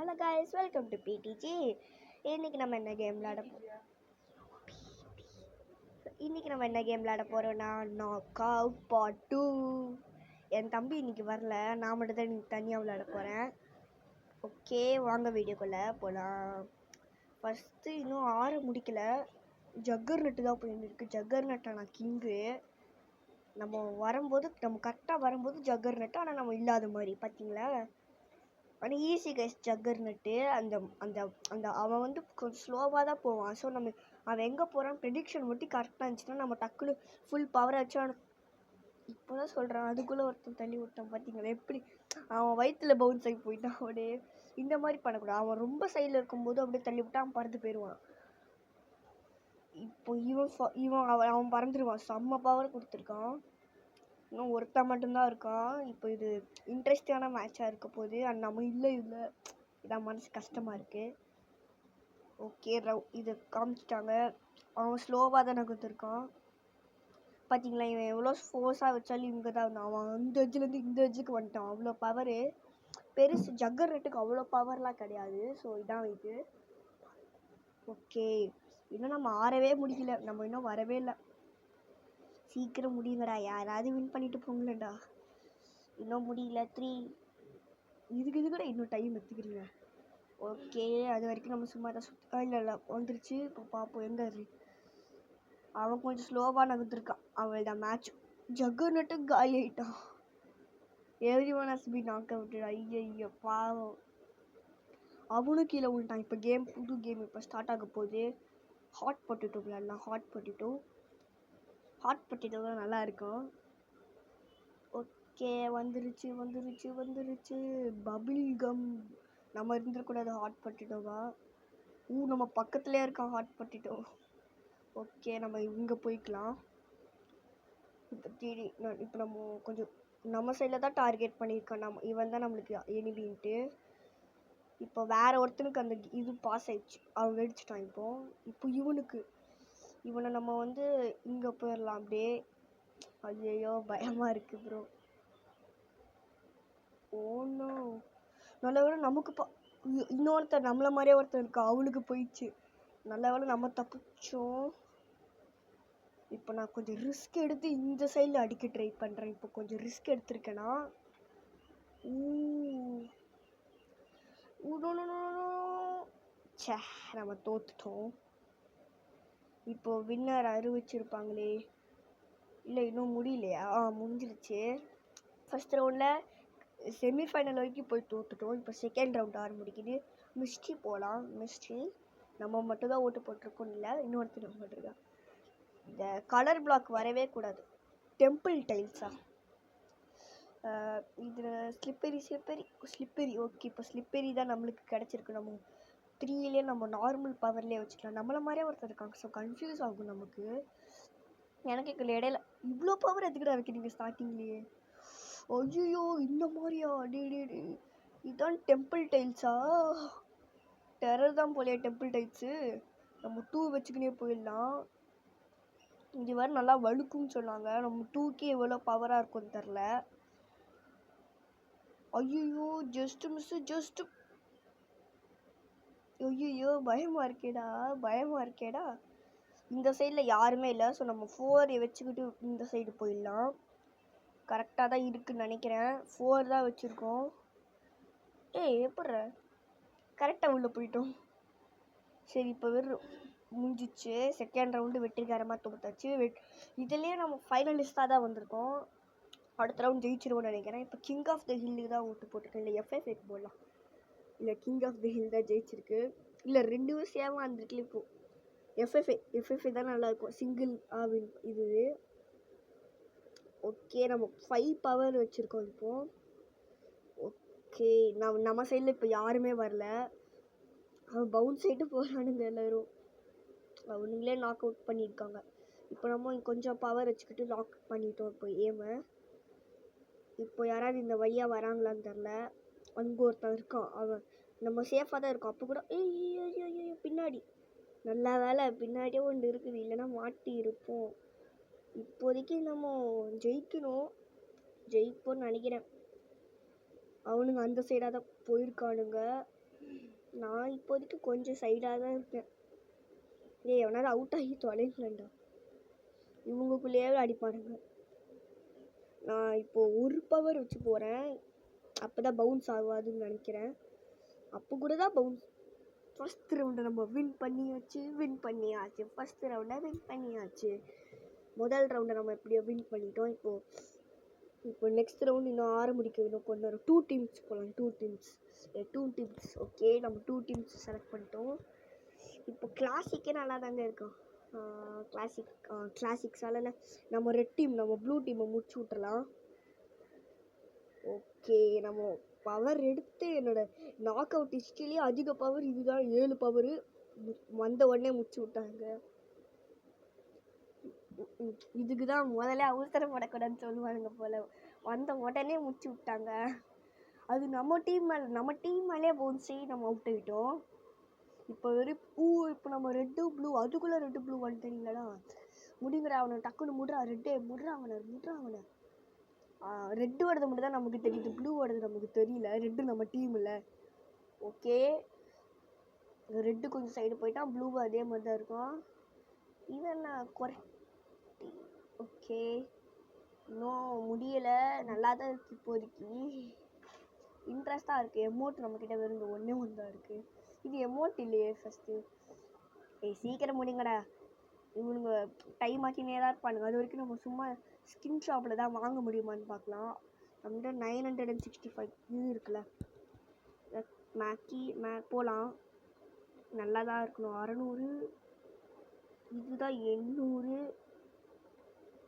Hello guys, welcome to PDG. இன்னைக்கு நம்ம என்ன கேம் விளையாட போறோம்னா நாக் அவுட் பார்ட் 2. என் தம்பி இன்னைக்கு வரல, நான் மட்டும் தான் இன்னைக்கு தனியாக விளையாட போகிறேன். ஓகே, வாங்க வீடியோக்குள்ளே போகலாம். ஃபஸ்ட்டு இன்னும் 6 முடிக்கல, ஜக்கர் நட்டு தான் போயின்னு இருக்கு. ஜக்கர் நட்டான கிங்கு. நம்ம கரெக்டாக வரும்போது ஜக்கர் நட்டு, ஆனால் நம்ம இல்லாத மாதிரி பார்த்தீங்களா. ஆனால் ஈஸி கைஸ் ஜக்கர் நட்டு. அந்த அந்த அந்த அவன் வந்து கொஞ்சம் ஸ்லோவாக தான் போவான். ஸோ நம்ம அவன் எங்கே போகிறான் ப்ரெடிக்ஷன் மட்டும் கரெக்டாக இருந்துச்சுன்னா நம்ம டக்குன்னு ஃபுல் பவரை வச்சு இப்போ தான் சொல்கிறான். அதுக்குள்ளே ஒருத்தன் தள்ளி விட்டான் பார்த்தீங்களா எப்படி. அவன் வயிற்றில் பவுன்ஸ் ஆகி போயிட்டான். அப்படியே இந்த மாதிரி பண்ணக்கூடாது. அவன் ரொம்ப சைடில் இருக்கும்போது அப்படியே தள்ளி விட்டான், அவன் பறந்து போயிடுவான். இப்போ அவன் பறந்துடுவான். செம்ம பவர் கொடுத்துருக்கான். இன்னும் ஒருத்தன் மட்டும்தான் இருக்கான். இப்போ இது இன்ட்ரெஸ்டான மேட்சாக இருக்க போகுது. அண்ட் நம்ம இல்லை இதான் மனசு கஷ்டமாக இருக்குது. ஓகே, இது காமிச்சிட்டாங்க. அவன் ஸ்லோவாக தான் நகர்ந்துருக்கான் பார்த்தீங்களா. இவன் எவ்வளோ ஃபோர்ஸாக வச்சாலும் இங்கே தான் இருந்தான். அவன் அந்த எஜ்ஜுலேருந்து இந்த எஜ்ஜுக்கு வந்துட்டான். அவ்வளோ பவரு பெருசு. ஜக்கர் நட்டுக்கு அவ்வளோ பவர்லாம் கிடையாது. ஸோ இதான் இது. ஓகே, இன்னும் நம்ம ஆறவே முடியல. நம்ம இன்னும் வரவே இல்லை. சீக்கிரம் முடியுங்கடா, யாராவது வின் பண்ணிட்டு போங்களேண்டா. இன்னும் முடியல. 3 இதுக்கு கூட இன்னும் டைம் எடுத்துக்கிறீங்க. ஓகே, அது வரைக்கும் நம்ம சும்மா தான் இல்லை வந்துருச்சு. இப்போ பார்ப்போம் எங்கே இருக்கு. அவன் கொஞ்சம் ஸ்லோவாக நகர்ந்துருக்கான். அவள் தான் மேட்ச். ஜக்கர் நட்டு காலி ஆகிட்டான். Every one has been knock out. ஐயோ பாவம், அவனும் கீழே விட்டான். இப்போ புது கேம் இப்போ ஸ்டார்ட் ஆக போகுது. ஹாட் பொட்டேட்டோ விளையாடலாம். ஹாட் பொட்டேட்டோ தான் நல்லா இருக்கும். ஓகே, வந்துருச்சு. Bubble gum. நம்ம இருந்துடக்கூடாது ஹாட் பொட்டேட்டோவா. நம்ம பக்கத்துலேயே இருக்கோம் ஹாட் பொட்டேட்டோ. ஓகே, நம்ம இங்கே போய்க்கலாம். இப்போ நம்ம கொஞ்சம் நம்ம சைடில் தான் டார்கெட் பண்ணியிருக்கோம். இவன் தான் நம்மளுக்கு எனிமின்ட்டு. இப்போ வேற ஒருத்தனுக்கு அந்த இது பாஸ் ஆயிடுச்சு. அவன் வெடிச்சிட்டான். இப்போ இவனை நம்ம வந்து இங்கே போயிடலாம் அப்படியே. ஐயோ பயமாக இருக்குது ப்ரோ. ஓனோ, நல்ல வேலை நமக்கு இன்னொருத்தர் நம்மளை மாதிரியே ஒருத்தர் இருக்கா. அவளுக்கு போயிடுச்சு. நல்ல வேலை நம்ம தப்பிச்சோம். இப்போ நான் கொஞ்சம் ரிஸ்க் எடுத்து இந்த சைடில் அடிக்க ட்ரை பண்ணுறேன். இப்போ கொஞ்சம் ரிஸ்க் எடுத்திருக்கேன்னா நம்ம தோத்துட்டோம். இப்போ வின்னர் அறிவிச்சிருப்பாங்களே. இல்லை இன்னும் முடியலையா? முடிஞ்சிருச்சு. ஃபர்ஸ்ட் ரவுண்டில் செமிஃபைனல் வரைக்கும் போய் தோத்துட்டோம். இப்போ செகண்ட் ரவுண்ட் ஆரம்பிக்குது. மிஸ்ட்ரி போகலாம். மிஸ்ட்ரி நம்ம மட்டும் தான் ஓட்டு போட்டிருக்கோம். இல்லை இன்னொருத்தர் போட்டிருக்கான். இந்த கலர் பிளாக் வரவே கூடாது. டெம்பிள் டைல்ஸா இதில் ஸ்லிப்பரி. ஓகே, இப்போ ஸ்லிப்பரி தான் நம்மளுக்கு கிடச்சிருக்கு. நம்ம 3லேயே நம்ம நார்மல் பவர்லேயே வச்சுக்கலாம். நம்மளை மாதிரியே ஒருத்தர் இருக்காங்க. ஸோ கன்ஃபியூஸ் ஆகும் நமக்கு. எனக்கு இடையில இவ்வளோ பவர் எதுக்கிட்ட வைக்கிறீங்க ஸ்டார்டிங்லேயே? ஐயோ இந்த மாதிரியா? இதுதான் டெம்பிள் டைல்ஸா? டெரர் தான் போலையா டெம்பிள் டைல்ஸு. நம்ம 2 வச்சுக்கினே போயிடலாம். இது வேறு நல்லா வழுக்கும்னு சொன்னாங்க. நம்ம 2க்கு எவ்வளோ பவராக இருக்கும்னு தெரில. ஐயோ ஜஸ்ட்டு ஐயோ பயமாக இருக்கேடா. இந்த சைடில் யாருமே இல்லை. ஸோ நம்ம 4 வச்சுக்கிட்டு இந்த சைடு போயிடலாம். கரெக்டாக தான் இருக்குன்னு நினைக்கிறேன். 4 தான் வச்சுருக்கோம். எப்படி கரெக்டாக உள்ளே போயிட்டோம். சரி, இப்போ முடிஞ்சிச்சு. செகண்ட் ரவுண்டு வெற்றிகரமாக தோத்தாச்சு. இதுலேயே நம்ம ஃபைனலிஸ்டாக தான் வந்திருக்கோம். அடுத்த ரவுண்ட் ஜெயிச்சிருவோம்னு நினைக்கிறேன். இப்போ கிங் ஆஃப் த ஹில்லுக்கு தான் ஓட்டு போட்டிருக்கேன். இல்லை FF போடலாம். இல்லை கிங் ஆஃப் த ஹில் தான் ஜெயிச்சிருக்கு. இல்லை 2 சேமாக இருந்திருக்குல்ல. இப்போது FF தான் நல்லாயிருக்கும். சிங்கிள் ஆவின் இது. ஓகே, நம்ம 5 பவர் வச்சுருக்கோம் இப்போது. ஓகே, நம்ம சைடில் இப்போ யாருமே வரல. அவன் பவுன்ஸ் ஆகிட்டு போகிறானுங்க எல்லோரும். அவனுங்களே நாக் அவுட் பண்ணியிருக்காங்க. இப்போ நம்ம கொஞ்சம் பவர் வச்சுக்கிட்டு லாக் பண்ணிட்டோம் இப்போ ஏமை. இப்போ யாராவது இந்த வழியாக வராங்களான்னு தெரில. அங்கே ஒருத்தன் இருக்கான். அவன் நம்ம சேஃபாக தான் இருக்கோம். அப்போ கூட பின்னாடி நல்ல வேலை பின்னாடியே ஒன்று இருக்குது. இல்லைன்னா மாட்டி இருப்போம். இப்போதைக்கு நம்ம ஜெயிப்போம்னு நினைக்கிறேன். அவனுங்க அந்த சைடாக தான் போயிருக்கானுங்க. நான் இப்போதைக்கு கொஞ்சம் சைடாக தான் இருக்கேன். ஏய் எவனாவது அவுட் ஆகி தொலைங்களேன்டா. இவங்களுக்குள்ளேயே அடிப்பானுங்க. நான் இப்போது ஒரு பவர் வச்சு போகிறேன். அப்போ தான் பவுன்ஸ் ஆகாதுன்னு நினைக்கிறேன். அப்போ கூட தான் பவுன்ஸ். ஃபஸ்ட் ரவுண்டை நம்ம வின் பண்ணியாச்சு. ஃபஸ்ட் ரவுண்டை வின் பண்ணியாச்சு. முதல் ரவுண்டை நம்ம எப்படியோ வின் பண்ணிட்டோம். இப்போ நெக்ஸ்ட் ரவுண்ட் இன்னும் ஆரம்பிக்க இன்னும் கொஞ்சம் நேரம். 2 டீம்ஸ் போகலாம். 2 டீம்ஸ். ஓகே, நம்ம 2 டீம்ஸ் செலக்ட் பண்ணிட்டோம். இப்போ கிளாசிக்கே நல்லா தாங்க இருக்கும். கிளாசிக்ஸால் நம்ம ரெட் டீம் நம்ம ப்ளூ டீமை முடிச்சு விட்டுறலாம். ஓகே, நம்ம பவர் எடுத்து என்னோட நாக் அவுட் ஹிஸ்ட்ரிலேயே அதிக பவர் இதுதான். 7 பவர் வந்த உடனே முடிச்சு விட்டாங்க. இதுக்கு தான் முதல்ல அவசரப்படக்கூடாதுன்னு சொல்லுவானுங்க போல. வந்த உடனே முடிச்சு விட்டாங்க. அது நம்ம டீம் மேலே போச்சு. நம்ம அவுட் ஆகிட்டோம். இப்போ இப்போ நம்ம ரெட்டு ப்ளூ அதுக்குள்ளே ரெட்டு ப்ளூ வந்துட்டீங்களா? முடிங்கிற அவனை டக்குன்னு முடுறா. முடுறா அவனை. ரெட்டு ஓடுறது மட்டும் தான் நமக்கு தெரியுது. ப்ளூ ஓடுறது நமக்கு தெரியல. ரெட்டு நம்ம டீம் இல்லை. ஓகே, ரெட்டு கொஞ்சம் சைடு போயிட்டான். ப்ளூ அதே மாதிரி தான் இருக்கும். இதெல்லாம் ஓகே, இன்னும் முடியலை. நல்லா தான் இருக்குது இப்போதைக்கு. இன்ட்ரெஸ்டாக இருக்குது. எமௌண்ட் நம்மக்கிட்ட வெறும் ஒன்றே தான் இருக்குது. இது எமௌண்ட் இல்லையே ஃபஸ்ட்டு. சீக்கிரம் முடிங்கடா. இவனுங்க டைம் ஆக்கினே தான் இருப்பானுங்க. அது வரைக்கும் நம்ம சும்மா ஸ்கின் ஷாப்பில் தான் வாங்க முடியுமான்னு பார்க்கலாம். நம்மகிட்ட 965 இது இருக்குல்ல, போகலாம். நல்லா தான் இருக்கணும். 600, இதுதான் 800,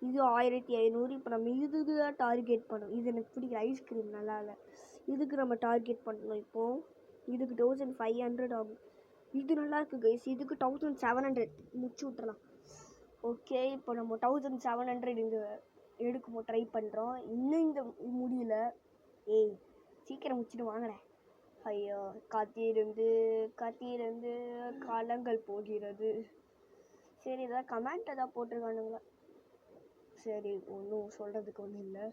இது 1500. இப்போ நம்ம இதுக்கு தான் டார்கெட் பண்ணணும். இது எனக்கு பிடிக்கல. ஐஸ்கிரீம் நல்லா இல்லை. இதுக்கு நம்ம டார்கெட் பண்ணணும். இப்போது இதுக்கு 1500 ஆகும். இது நல்லா இருக்குது கைஸ். இதுக்கு 1700 முடிச்சு விட்டுறலாம். ஓகே, இப்போ நம்ம 1700 இங்கே எடுக்க ட்ரை பண்ணுறோம். இன்னும் இந்த முடியல. சீக்கிரம் முடிச்சுட்டு வாங்கினேன். ஐயோ, காத்திருந்து காலங்கள் போகிறது. சரி, இதான் கமெண்ட் ஏதாவது போட்டிருக்கானுங்களா? சரி, ஒன்றும் சொல்கிறதுக்கு ஒன்றும் இல்லை.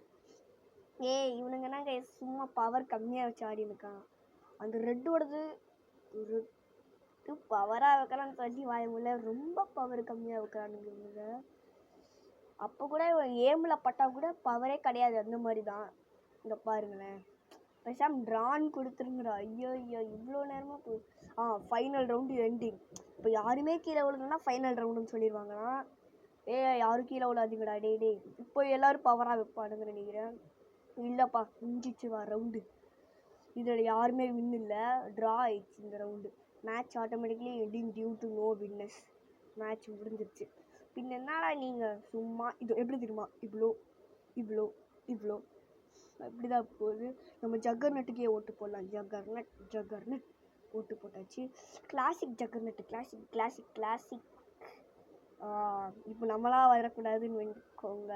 இவனுங்கன்னா கைஸ் சும்மா பவர் கம்மியாக வச்சு ஆடி இருக்கான். அந்த ரெட்டோடது பவராக வைக்கலான்னு சொல்லி வாயமுள்ள ரொம்ப பவர் கம்மியாக வைக்கிறானுங்க இவங்க. அப்போ கூட ஏமில் பட்டால் கூட பவரே கிடையாது. அந்த மாதிரி தான். இங்கே பாருங்களேன். பேசாமல் ட்ரான் கொடுத்துருங்கடா. ஐயோ இவ்வளோ நேரமாக ஃபைனல் ரவுண்டு எண்டிங். இப்போ யாருமே கீழே விழுங்கன்னா ஃபைனல் ரவுண்டுன்னு சொல்லிடுவாங்கன்னா, யாரும் கீழே விழாதீங்கடா. டே இப்போ எல்லோரும் பவராக வைப்பானுங்க நினைக்கிறேன். இல்லைப்பா, முடிஞ்சிச்சு வா ரவுண்டு. இதில் யாருமே வின் இல்லை. ட்ரா ஆயிடுச்சு இந்த round. Match automatically ending due to no winners. Match முடிஞ்சிருச்சு. பின்ன என்னடா நீங்கள் சும்மா இது எப்படி தெரியுமா? இவ்வளோ இப்படி தான் போகுது. நம்ம ஜக்கர்நட்டுக்கே ஓட்டு போடலாம். ஜக்கர்நட் ஓட்டு போட்டாச்சு. கிளாசிக் ஜக்கர்நட்டு. கிளாசிக். இப்போ நம்மளாம் வரக்கூடாதுன்னு வேண்டிக்கோங்க.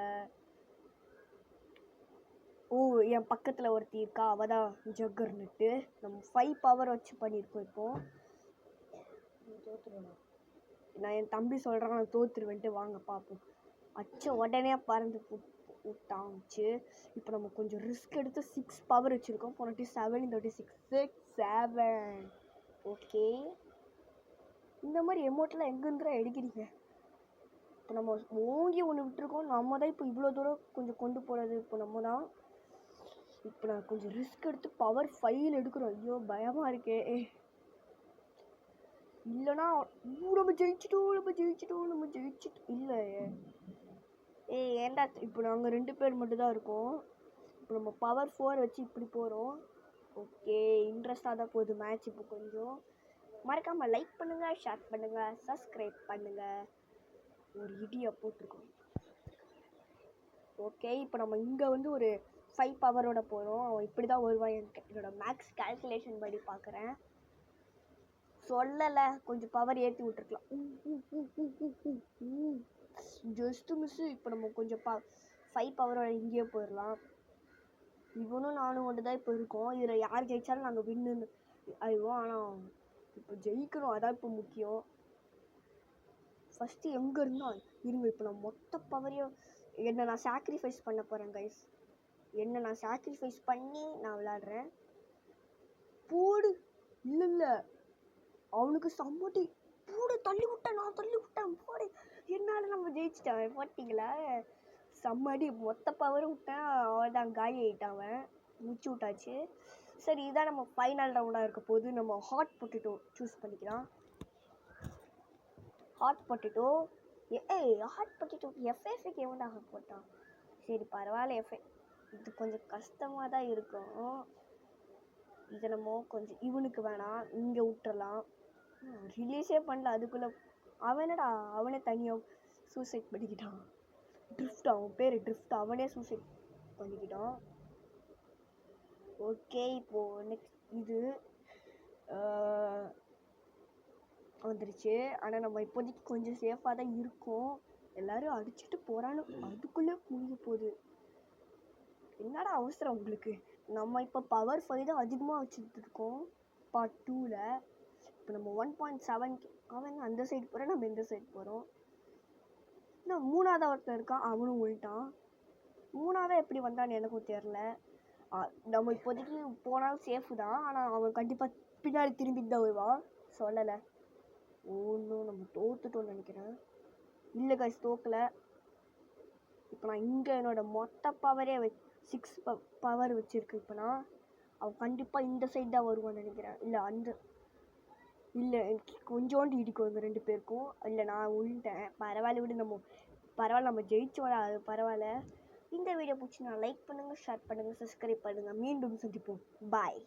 என் பக்கத்தில் ஒருத்தி இருக்கா. அவள் தான் ஜக்கர்நட்டு. நம்ம 5 பவர் வச்சு பண்ணியிருக்கோம். இப்போது நான் என் தம்பி சொல்கிறேன், நான் தோற்றுருவேன்ட்டு வாங்க பார்ப்போம். உடனே பறந்து விட்டாச்சு. இப்போ நம்ம கொஞ்சம் ரிஸ்க் எடுத்து 6 பவர் வச்சுருக்கோம். 47, 36, 7. ஓகே, இந்த மாதிரி எமௌண்ட்லாம் எங்கேருந்துடா எடுக்கிறீங்க? இப்போ நம்ம ஓங்கி ஒன்று விட்டுருக்கோம். நம்ம தான் இப்போ இவ்வளோ தூரம் கொஞ்சம் கொண்டு போகிறது. இப்போ நம்ம தான். இப்போ நான் கொஞ்சம் ரிஸ்க் எடுத்து பவர் 5 எடுக்கிறோம். ஐயோ பயமாக இருக்கே. இல்லைனா நம்ம ஜெயிச்சிட்டோம். இல்லை ஏன்டா இப்போ நாங்கள் 2 பேர் மட்டும்தான் இருக்கோம். இப்போ நம்ம பவர் 4 வச்சு இப்படி போகிறோம். ஓகே, இன்ட்ரெஸ்டாக தான் போகுது மேட்ச். இப்போ கொஞ்சம் மறக்காமல் லைக் பண்ணுங்கள், ஷேர் பண்ணுங்கள், சப்ஸ்கிரைப் பண்ணுங்கள். ஒரு இடியை போட்டிருக்கோம். ஓகே, இப்போ நம்ம இங்கே ஒரு 5 பவரோட போகிறோம். அவன் இப்படி தான் வருவான். என்னோட மேக்ஸ் கால்குலேஷன் படி பார்க்குறேன். சொல்லலை, கொஞ்சம் பவர் ஏற்றி விட்டுருக்கலாம். Just miss. இப்போ நம்ம கொஞ்சம் 5 பவரோட இங்கேயே போயிடலாம். இவனும் நானும் மட்டும் தான் இப்போ இருக்கோம். இதில் யார் ஜெயித்தாலும் நாங்கள் வின்னு ஆயிடுவோம். ஆனால் இப்போ ஜெயிக்கணும், அதான் இப்போ முக்கியம். ஃபஸ்ட்டு எங்கே இருந்தால் இருங்க. இப்போ நான் மொத்த பவரையும் நான் சாக்ரிஃபைஸ் பண்ண போகிறேன் கைஸ். நான் சாக்ரிஃபைஸ் பண்ணி நான் விளாடுறேன். போடு. இல்லை அவனுக்கு சம்மட்டி போடு, தள்ளி விட்டேன், நான் தள்ளி விட்டேன், போடு, என்னால் நம்ம ஜெயிச்சிட்டான். போட்டிங்களா? செம்மடி, மொத்த பவரும் விட்டேன். அவன் தான் காலி ஆகிட்டான், அவன் முடிச்சு விட்டாச்சு. சரி, இதான் நம்ம ஃபைனல் ரவுண்டாக இருக்க போது. நம்ம ஹாட் பொட்டேட்டோ சூஸ் பண்ணிக்கலாம். ஹாட் பொட்டேட்டோ, ஹாட் பொட்டேட்டோ எஃப்எஃப்க்கு எவனாக போட்டான்? சரி பரவாயில்ல, இது கொஞ்சம் கஷ்டமாக தான் இருக்கும். இதை நம்ம கொஞ்சம் இவனுக்கு வேணாம், இங்கே விட்டுறலாம். ரிலீஸே பண்ணல அதுக்குள்ளே அவனடா, அவனே தனியாக சூசைட் பண்ணிக்கிட்டான். ட்ரிஃப்ட், அவன் பேர் ட்ரிஃப்ட், அவனே சூசைட் பண்ணிக்கிட்டான். ஓகே, இப்போது நெக்ஸ்ட் இது வந்துருச்சு. ஆனால் நம்ம இப்போதைக்கு கொஞ்சம் சேஃபாக தான் இருக்கும். எல்லோரும் அடிச்சுட்டு போகிறான்னு அதுக்குள்ளே முடிய போகுது. என்னடா அவசரம் உங்களுக்கு? நம்ம இப்போ பவர் 5 தான் அதிகமாக வச்சுட்டு இருக்கோம் பார்ட் 2ல். இப்போ நம்ம 1.7 அவன் அந்த சைடு போகிறோம், நம்ம இந்த சைடு போகிறோம். இன்னும் 3ஆவது ஒருத்தன் இருக்கான், அவனும் விழுட்டான். 3ஆவது எப்படி வந்தான்னு எனக்கும் தெரில. நம்ம இப்போதைக்கு போனாலும் சேஃபு தான், ஆனால் அவன் கண்டிப்பாக பின்னாடி திரும்பிட்டு தான் வருவான். சொல்லலை. ஒன்றும் நம்ம தோத்துட்டோன்னு நினைக்கிறேன். இல்லை கைஸ், தோக்கலை. இப்போ நான் இங்கே என்னோடய மொத்த பவரே 6 பவர் வச்சுருக்கு. இப்போ நான் அவன் கண்டிப்பாக இந்த சைடு தான் வருவான்னு நினைக்கிறேன். இல்லை எனக்கு கொஞ்சோண்டு இடிக்கும் இந்த 2 பேருக்கும். இல்லை நான் விழுட்டேன். பரவாயில்ல விடு, நம்ம ஜெயிச்சோட, அது பரவாயில்ல. இந்த வீடியோ பிடிச்சி நான் லைக் பண்ணுங்கள், ஷேர் பண்ணுங்கள், சப்ஸ்கிரைப் பண்ணுங்கள். மீண்டும் சந்திப்போம். பாய்.